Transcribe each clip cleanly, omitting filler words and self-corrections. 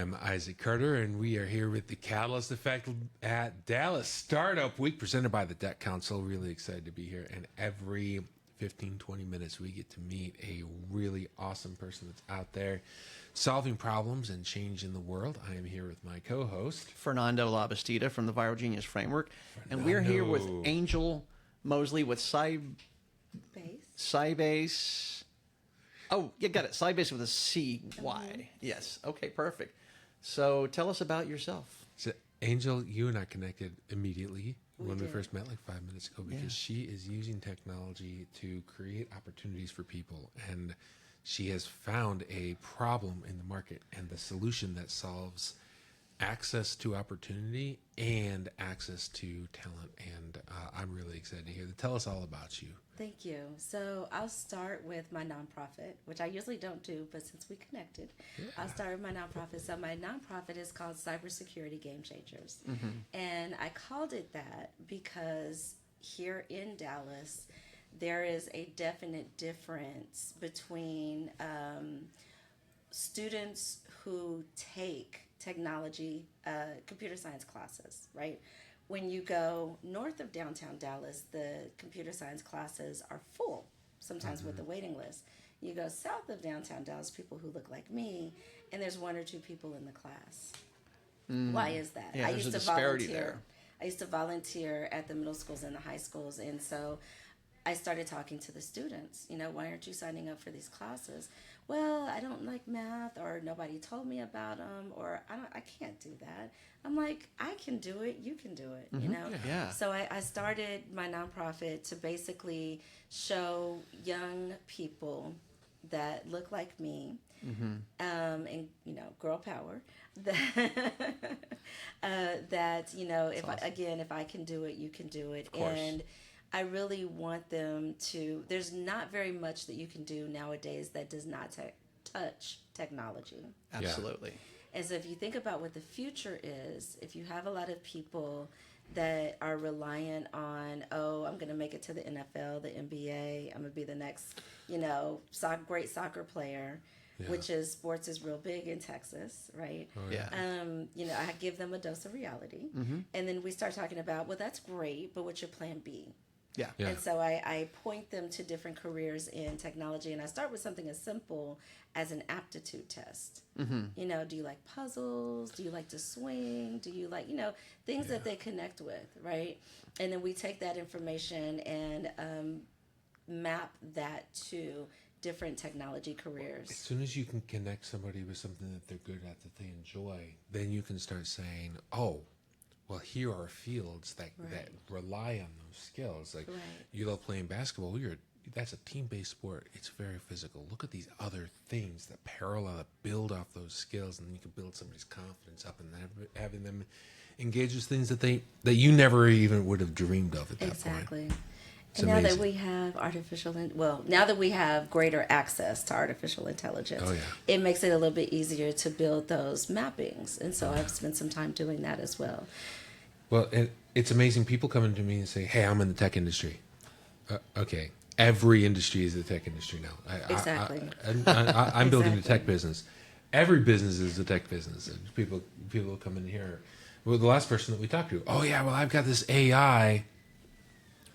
I'm Isaac Carter, and we are here with the Catalyst Effect at Dallas Startup Week, presented by the Tech Council. Really excited to be here. And every 15, 20 minutes, we get to meet a really awesome person that's out there solving problems and changing the world. I am here with my co-host, Fernando Labastida from the Viral Genius Framework. And we're here with Angel Mosley with Cybase. Oh, you got it. Cybase with a C-Y. Yes. Okay, perfect. So tell us about yourself. So, Angel, you and I connected immediately when we first met like 5 minutes ago because she is using technology to create opportunities for people. And she has found a problem in the market and the solution that solves access to opportunity and access to talent. And I'm really excited to hear that. Tell us all about you. Thank you. So I'll start with my nonprofit, which I usually don't do, but since we connected, I'll start with my nonprofit. So my nonprofit is called Cybersecurity Game Changers. And I called it that because here in Dallas, there is a definite difference between students who take technology, computer science classes, right? When you go north of downtown Dallas, the computer science classes are full, sometimes with a waiting list. You go south of downtown Dallas, people who look like me, and there's one or two people in the class. Why is that? Yeah, there's a disparity there. I used to volunteer at the middle schools and the high schools, and so I started talking to the students, why aren't you signing up for these classes? Well, I don't like math, or nobody told me about them, or I can't do that. I'm like, I can do it, you can do it, Yeah. So I started my nonprofit to basically show young people that look like me, and girl power, that if I can do it, you can do it. And I really want them to, there's not very much that you can do nowadays that does not touch technology. Absolutely. And so if you think about what the future is, if you have a lot of people that are reliant on, I'm going to make it to the NFL, the NBA, I'm going to be the next, great soccer player, which is, sports is real big in Texas, right? Oh, yeah. I give them a dose of reality. And then we start talking about, well, that's great, but what's your plan B? Yeah. And so I point them to different careers in technology, and I start with something as simple as an aptitude test. Do you like puzzles? Do you like to swing? Do you like, things that they connect with, right? And then we take that information and map that to different technology careers. As soon as you can connect somebody with something that they're good at, that they enjoy, then you can start saying, well, here are fields that rely on those skills. Like you love playing basketball. That's a team-based sport. It's very physical. Look at these other things that parallel, that build off those skills, and then you can build somebody's confidence up, and then having them engage with things that you never even would have dreamed of at that point. Exactly. And now that we have now that we have greater access to artificial intelligence, it makes it a little bit easier to build those mappings. And so I've spent some time doing that as well. Well, it's amazing. People come into me and say, hey, I'm in the tech industry. Okay. Every industry is the tech industry now. Exactly. I'm building a tech business. Every business is a tech business. And people come in here. Well, the last person that we talked to, I've got this AI.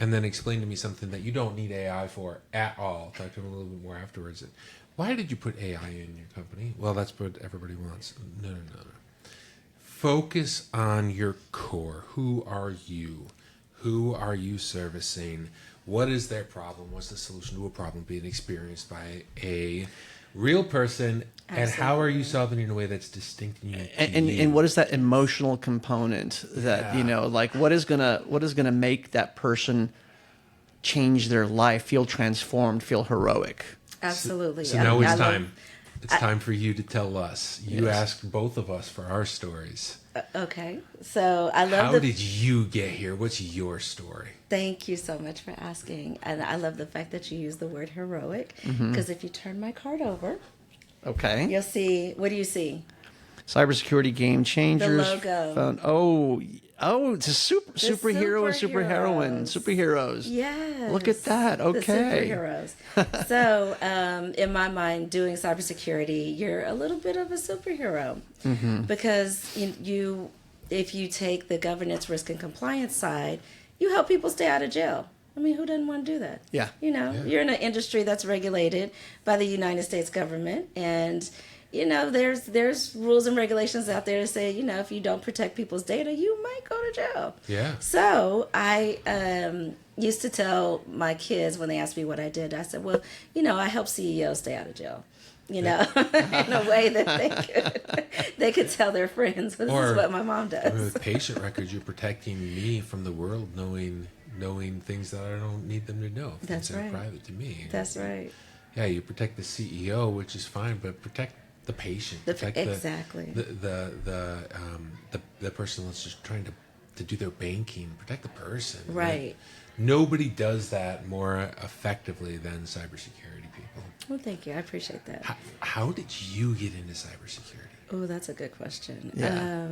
And then explain to me something that you don't need AI for at all. Talk to them a little bit more afterwards. Why did you put AI in your company? Well, that's what everybody wants. No. Focus on your core. Who are you? Who are you servicing? What is their problem? What's the solution to a problem being experienced by a real person? Absolutely. And how are you solving it in a way that's distinct and unique to you? And what is that emotional component that what is gonna make that person change their life, feel transformed, feel heroic? Absolutely. So now it's time. It's time for you to tell us. You asked both of us for our stories. Okay. So I love How did you get here? What's your story? Thank you so much for asking. And I love the fact that you use the word heroic, because if you turn my card over, okay, you'll see, what do you see? Cybersecurity Game Changers. logo. It's a superhero and superheroine. Superheroes. Yes. Look at that. Okay. The superheroes. So, in my mind, doing cybersecurity, you're a little bit of a superhero because you, if you take the governance, risk, and compliance side, you help people stay out of jail. I mean, who doesn't want to do that? Yeah. You're in an industry that's regulated by the United States government, and there's rules and regulations out there to say, if you don't protect people's data, you might go to jail. Yeah. So I used to tell my kids when they asked me what I did, I said, well, I help CEOs stay out of jail. In a way that they could tell their friends, this is what my mom does. With patient records, you're protecting me from the world knowing things that I don't need them to know. That's things right. that are private to me. That's right. Yeah, you protect the CEO, which is fine, but protect the patient. Exactly. The person that's just trying to do their banking. Protect the person. Right. Nobody does that more effectively than cybersecurity people. Well, thank you. I appreciate that. How did you get into cybersecurity? Oh, that's a good question. Yeah.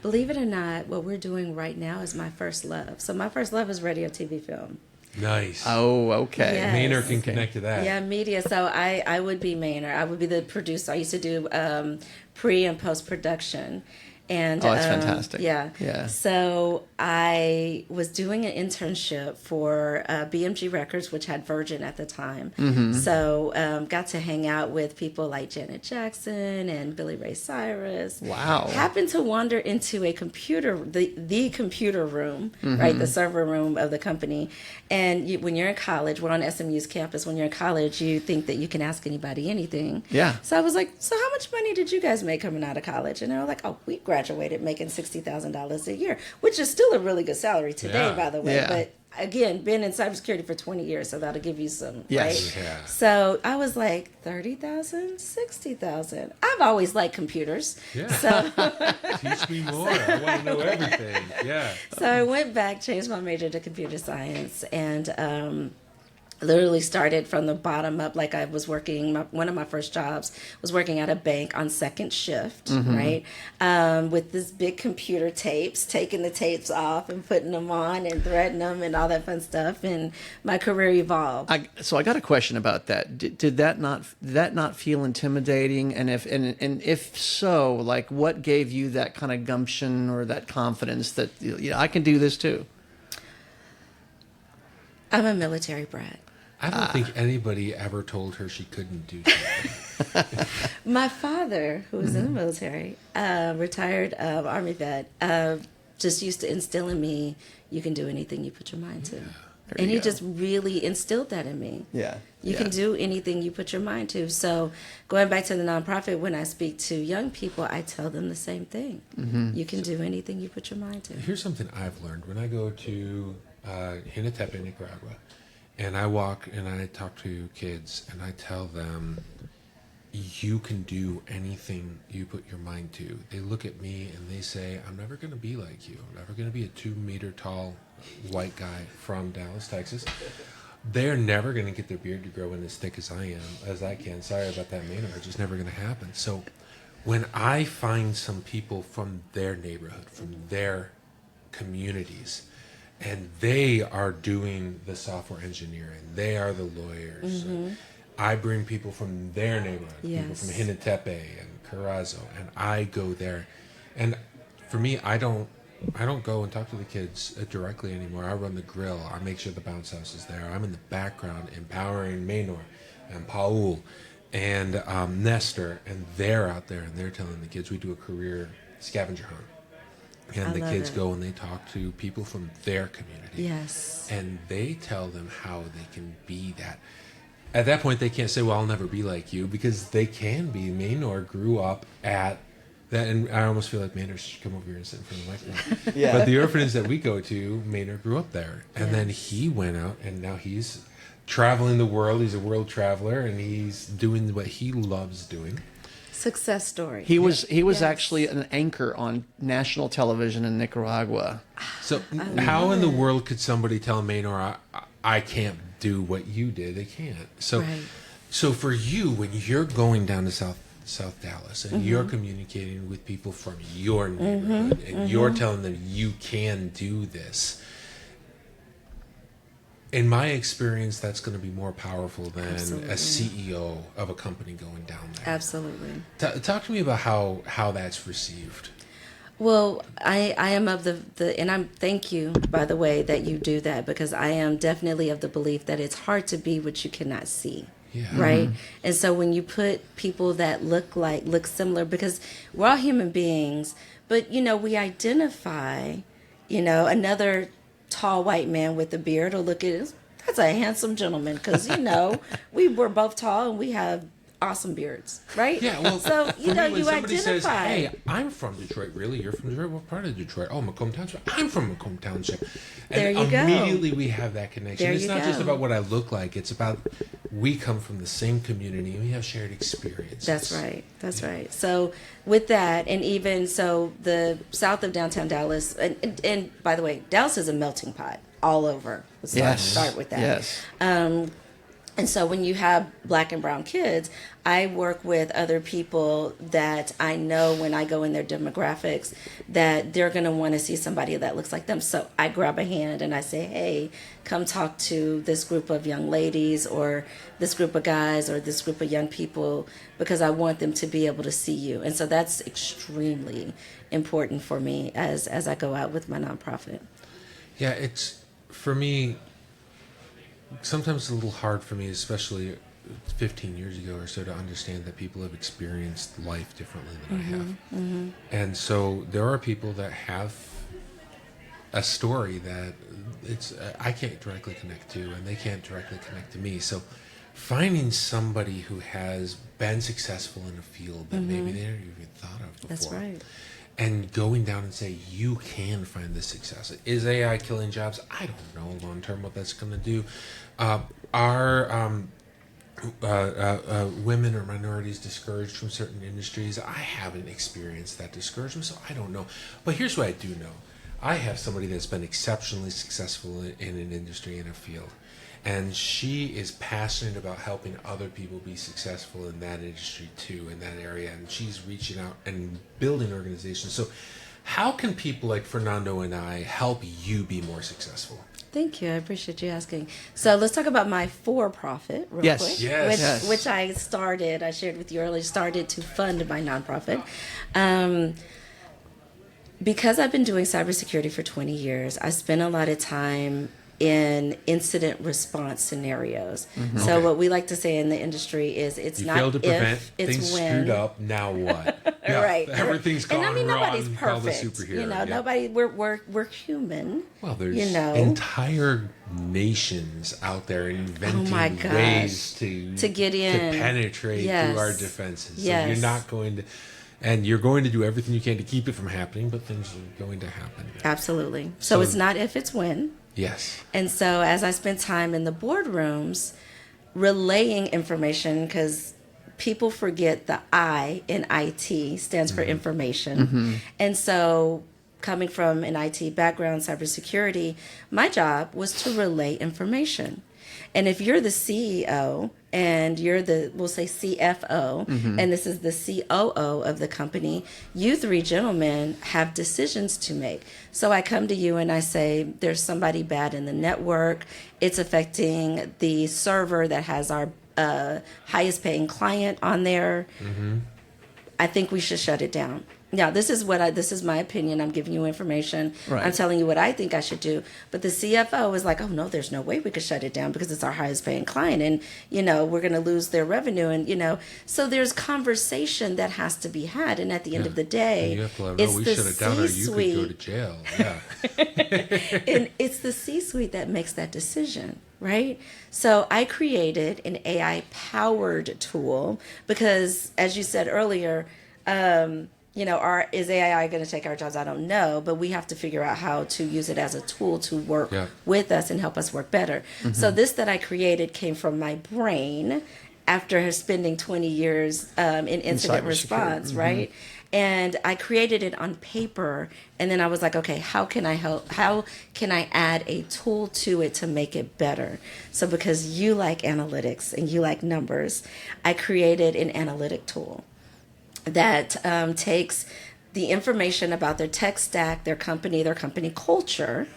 Believe it or not, what we're doing right now is my first love. So my first love is radio, TV, film. Nice. Oh, okay. Yes. Maynard can connect to that. Yeah, media. So I would be Maynard. I would be the producer. I used to do pre and post production. And, that's fantastic. Yeah. So I was doing an internship for BMG Records, which had Virgin at the time. So got to hang out with people like Janet Jackson and Billy Ray Cyrus. Wow. Happened to wander into a computer, the computer room, right, the server room of the company. And when you're in college, we're on SMU's campus. When you're in college, you think that you can ask anybody anything. Yeah. So I was like, so how much money did you guys make coming out of college? And they were like, oh, we graduated making $60,000 a year, which is still a really good salary today, by the way. Yeah. But again, been in cybersecurity for 20 years, so that'll give you some, Yes. right? Yeah. So I was like, 30,000, 60,000. I've always liked computers. Yeah. So, Teach me more. I want to know everything. Yeah. so I went back, changed my major to computer science, and literally started from the bottom up. Like I was working, one of my first jobs was working at a bank on second shift, right? With this big computer tapes, taking the tapes off and putting them on and threading them and all that fun stuff. And my career evolved. So I got a question about that. Did that not feel intimidating? And if so, like what gave you that kind of gumption or that confidence that I can do this too? I'm a military brat. I don't think anybody ever told her she couldn't do something. My father, who was in the military, retired Army vet, just used to instill in me, you can do anything you put your mind to. And he just really instilled that in me. Yeah. You can do anything you put your mind to. So going back to the nonprofit, when I speak to young people, I tell them the same thing. You can do anything you put your mind to. Here's something I've learned. When I go to Hinatep, Nicaragua, and I walk and I talk to kids and I tell them, you can do anything you put your mind to. They look at me and they say, I'm never going to be like you. I'm never going to be a 2-meter tall white guy from Dallas, Texas. They're never going to get their beard to grow in as thick as I can. Sorry about that, Maynard. It's just never going to happen. So when I find some people from their neighborhood, from their communities, and they are doing the software engineering, they are the lawyers. I bring people from their neighborhood, people from Hinatep and Carazo, and I go there. And for me, I don't go and talk to the kids directly anymore. I run the grill. I make sure the bounce house is there. I'm in the background empowering Maynor and Paul and Nestor, and they're out there and they're telling the kids we do a career scavenger hunt. And the kids go and they talk to people from their community. Yes. And they tell them how they can be that. At that point, they can't say, well, I'll never be like you, because they can be. Maynor grew up at that, and I almost feel like Maynor should come over here and sit in front of the microphone. Yeah. But the orphanage that we go to, Maynor grew up there. And then he went out, and now he's traveling the world. He's a world traveler, and he's doing what he loves doing. Success story. He was actually an anchor on national television in Nicaragua. So how in the world could somebody tell Maynor, I can't do what you did? They can't. So, so for you, when you're going down to South South Dallas, and you're communicating with people from your neighborhood, and you're telling them you can do this. In my experience, that's going to be more powerful than a CEO of a company going down there. Absolutely. Talk to me about how that's received. Well, I am of the and I'm thank you, by the way, that you do that, because I am definitely of the belief that it's hard to be what you cannot see. Yeah. Right. And so when you put people that look similar, because we're all human beings, but we identify, another tall white man with a beard will look at it, that's a handsome gentleman, because we were both tall and we have awesome beards, right? Yeah, well, so you identify. Says, "Hey, I'm from Detroit." Really, you're from Detroit? What part of Detroit? Oh, Macomb Township. I'm from Macomb Township. And there you go. Immediately we have that connection. There It's you not go. just about what I look like. It's about we come from the same community and we have shared experiences. That's right. That's right. So with that, and even so, the south of downtown Dallas, and by the way, Dallas is a melting pot all over. Let's start with that. Yes. And so when you have black and brown kids, I work with other people that I know when I go in their demographics that they're going to want to see somebody that looks like them. So I grab a hand and I say, hey, come talk to this group of young ladies or this group of guys or this group of young people, because I want them to be able to see you. And so that's extremely important for me as I go out with my nonprofit. Yeah, it's, for me, sometimes it's a little hard for me, especially 15 years ago or so, to understand that people have experienced life differently than I have. And so there are people that have a story that I can't directly connect to, and they can't directly connect to me. So finding somebody who has been successful in a field that maybe they never even thought of before. That's right. And going down and say, you can find this success. Is AI killing jobs? I don't know long term what that's going to do. Are women or minorities discouraged from certain industries? I haven't experienced that discouragement, so I don't know. But here's what I do know. I have somebody that's been exceptionally successful in an industry, in a field. And she is passionate about helping other people be successful in that industry too, in that area. And she's reaching out and building organizations. So how can people like Fernando and I help you be more successful? Thank you. I appreciate you asking. So let's talk about my for-profit real quick. Yes. Which I shared with you earlier, started to fund my nonprofit. Because I've been doing cybersecurity for 20 years, I spent a lot of time in incident response scenarios. So what we like to say in the industry is it's you not failed to prevent, it's things when. screwed up, now what? Right. Everything's gone and I mean, wrong. nobody's Call the perfect. superhero. Nobody. We're human. Well, there's entire nations out there inventing my gosh. ways to get in, to penetrate through our defenses. Yes. So you're not going to, and you're going to do everything you can to keep it from happening, but things are going to happen. Absolutely. So it's not if, it's when. Yes. And so as I spent time in the boardrooms relaying information, because people forget the I in IT stands for information. And so coming from an IT background, cybersecurity, my job was to relay information. And if you're the CEO and you're we'll say CFO, and this is the COO of the company, you three gentlemen have decisions to make. So I come to you and I say, there's somebody bad in the network. It's affecting the server that has our highest paying client on there. I think we should shut it down. Now, this is my opinion. I'm giving you information. Right. I'm telling you what I think I should do. But the CFO is like, oh no, there's no way we could shut it down because it's our highest paying client, and we're going to lose their revenue, and so there's conversation that has to be had. And at the end of the day, and you have to let it's we the shut it down, or you could go to jail. Yeah. And it's the C-suite that makes that decision, right? So I created an AI-powered tool because, as you said earlier, is AI going to take our jobs? I don't know, but we have to figure out how to use it as a tool to work with us and help us work better. So this that I created came from my brain after spending 20 years in incident response, right? And I created it on paper, and then I was like, okay, how can I help? How can I add a tool to it to make it better? So because you like analytics and you like numbers, I created an analytic tool. that takes the information about their tech stack, their company culture,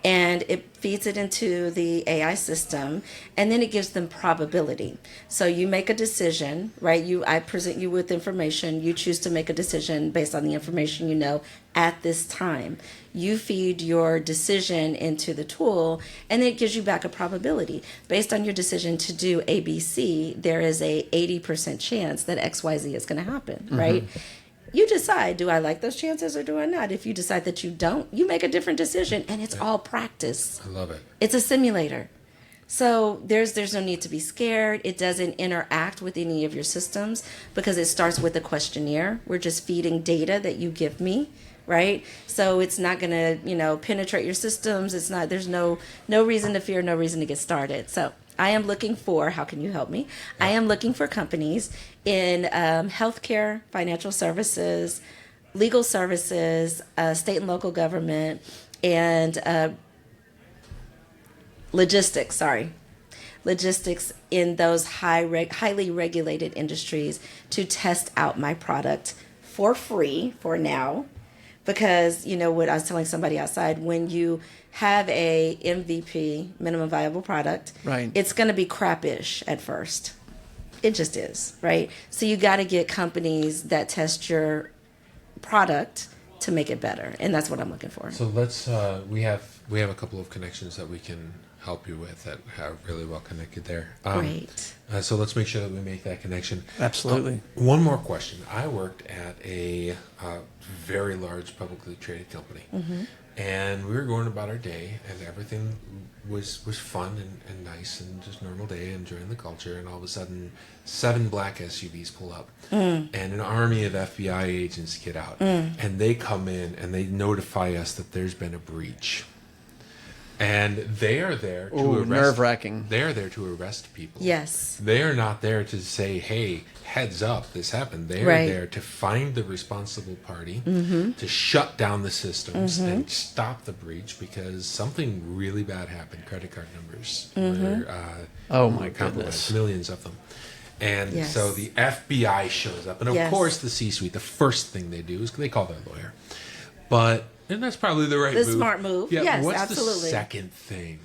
and it feeds it into the AI system, and then it gives them probability. So you make a decision, right? I present you with information. You choose to make a decision based on the information you know at this time. You feed your decision into the tool, and then it gives you back a probability. Based on your decision to do ABC, there is a 80% chance that XYZ is going to happen, right? You decide, do I like those chances or do I not? If you decide that you don't, you make a different decision, and it's all practice. I love it. It's a simulator. So there's no need to be scared. It doesn't interact with any of your systems because it starts with a questionnaire. We're just feeding data that you give me, right? So it's not going to, penetrate your systems. It's not, there's no reason to fear, no reason to get started. So I am looking for, how can you help me? I am looking for companies in healthcare, financial services, legal services, state and local government, and logistics in those highly regulated industries to test out my product for free for now. Because, what I was telling somebody outside, when you have a MVP, minimum viable product, right, it's going to be crappish at first. It just is, right? So you got to get companies that test your product to make it better, and that's what I'm looking for. So let's we have a couple of connections that we can help you with that are really well connected there. Great. So let's make sure that we make that connection. Absolutely. One more question. I worked at a very large publicly traded company, and we were going about our day, and everything was fun and nice and just normal day, enjoying the culture, and all of a sudden 7 black SUVs pull up and an army of FBI agents get out, and they come in and they notify us that there's been a breach. And they are there to arrest. Nerve-wracking. They are there to arrest people. Yes. They are not there to say, "Hey, heads up, this happened." They are Right. there to find the responsible party, to shut down the systems and stop the breach because something really bad happened. Credit card numbers were Oh my compromised, goodness. millions of them. And Yes. so the FBI shows up, and of Yes. course the C-suite. The first thing they do is they call their lawyer, and that's probably the right The move. smart move. Yeah. Yes, What's absolutely. the second thing?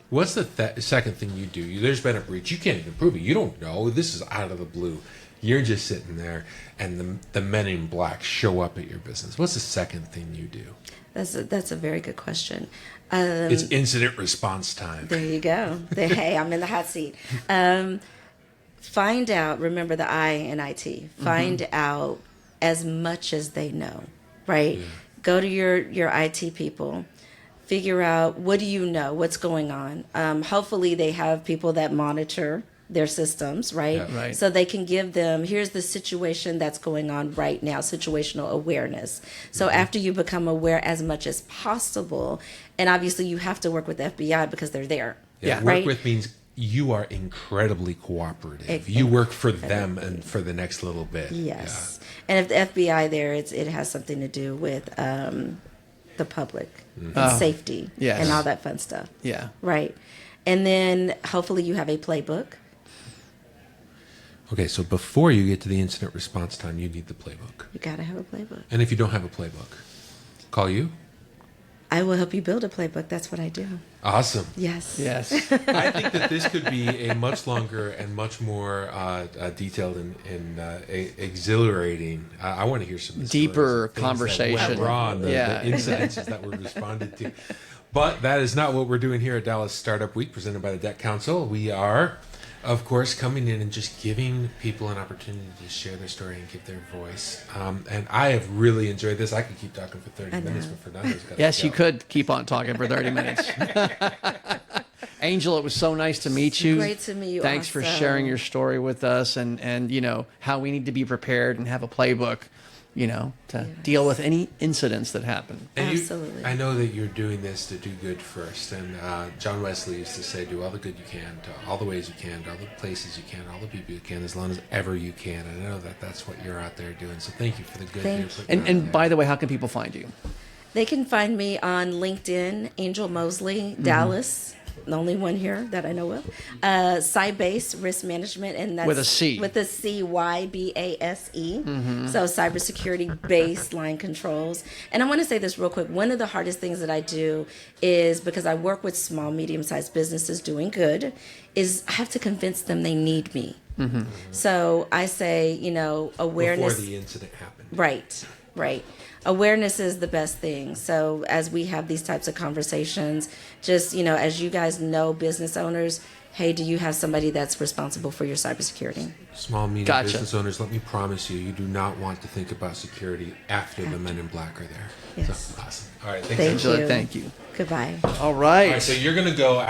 What's the second thing you do? There's been a breach. You can't even prove it. You don't know. This is out of the blue. You're just sitting there, and the men in black show up at your business. What's the second thing you do? That's a very good question. It's incident response time. There you go. Hey, I'm in the hot seat. Find out, remember the I in IT, find out as much as they know, right? Yeah. Go to your IT people, figure out what do you know, what's going on. Hopefully they have people that monitor their systems, right? Yeah. Right. So they can give them, here's the situation that's going on right now, situational awareness. So after you become aware as much as possible, and obviously you have to work with the FBI because they're there. Yeah. Work Right? with means you are incredibly cooperative. You work for them and for the next little bit. Yes. And if the FBI there, it has something to do with the public and safety yes. and all that fun stuff. Yeah. Right. And then hopefully you have a playbook. Okay, so before you get to the incident response time, you need the playbook. You got to have a playbook. And if you don't have a playbook, call you. I will help you build a playbook. That's what I do. Awesome. Yes. Yes. I think that this could be a much longer and much more detailed and exhilarating. I want to hear some Deeper stories of things that conversation. went wrong, the incidences that were responded to. But that is not what we're doing here at Dallas Startup Week, presented by the Debt Council. We are, of course, coming in and just giving people an opportunity to share their story and give their voice. And I have really enjoyed this. I could keep talking for 30 minutes, but Fernando's got to Yes, go. you could keep on talking for 30 minutes. Angel, it was so nice to meet you. Great to meet you. Thanks for sharing your story with us and how we need to be prepared and have a playbook, to deal with any incidents that happen. And Absolutely. I know that you're doing this to do good first. And John Wesley used to say, do all the good you can, to all the ways you can, to all the places you can, all the people you can, as long as ever you can. And I know that that's what you're out there doing. So thank you for the good Thank you're you. putting out And there. by the way, how can people find you? They can find me on LinkedIn, Angel Mosley, Dallas, the only one here that I know of. Cybase Risk Management, and that's With a C. With a CYBASE. So cybersecurity baseline controls. And I want to say this real quick. One of the hardest things that I do is, because I work with small, medium-sized businesses doing good, is I have to convince them they need me. So I say, awareness. Before the incident happened. Right. Awareness is the best thing. So as we have these types of conversations, just, as you guys know, business owners, hey, do you have somebody that's responsible for your cybersecurity? Small, medium Gotcha. business owners, let me promise you, you do not want to think about security after the men in black are there. Yes. So, awesome. All right, thanks. Thank Angela. you. Thank you. Goodbye. All right. All right, so you're going to go out.